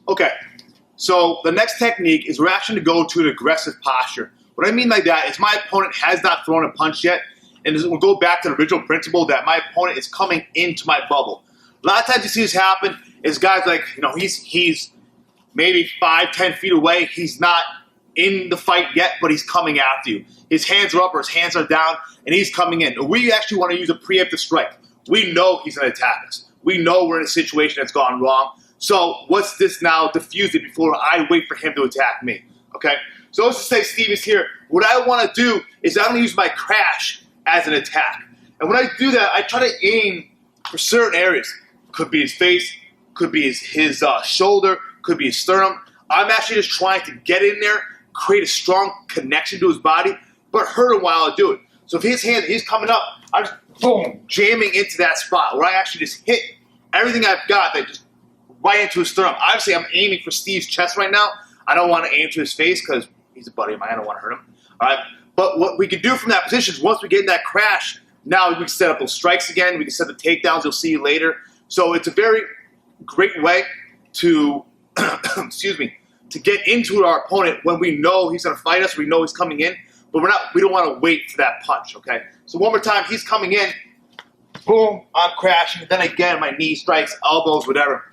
Okay, so the next technique is we're actually going to go to an aggressive posture. What I mean by that is my opponent has not thrown a punch yet, and we'll go back to the original principle that my opponent is coming into my bubble. A lot of times you see this happen is guys like, he's maybe 5-10 feet away. He's not in the fight yet, but he's coming after you. His hands are up or his hands are down, and he's coming in. We actually want to use a preemptive strike. We know he's going to attack us. We know we're in a situation that's gone wrong. So what's this now? Diffuse it before I wait for him to attack me. Okay? So let's just say Steve is here. What I want to do is I'm going to use my crash as an attack. And when I do that, I try to aim for certain areas. Could be his face, could be his shoulder, could be his sternum. I'm actually just trying to get in there, create a strong connection to his body, but hurt him while I do it. So if he's coming up, I'm just boom, jamming into that spot where I actually just hit everything I've got that just right into his sternum. Obviously, I'm aiming for Steve's chest right now. I don't want to aim to his face because he's a buddy of mine. I don't want to hurt him. All right. But what we can do from that position is once we get in that crash, now we can set up those strikes again. We can set the takedowns. You'll see later. So it's a very great way to, to get into our opponent when we know he's going to fight us. We know he's coming in, but we don't want to wait for that punch. Okay. So one more time, he's coming in. Boom, I'm crashing. Then again, my knee strikes, elbows, whatever.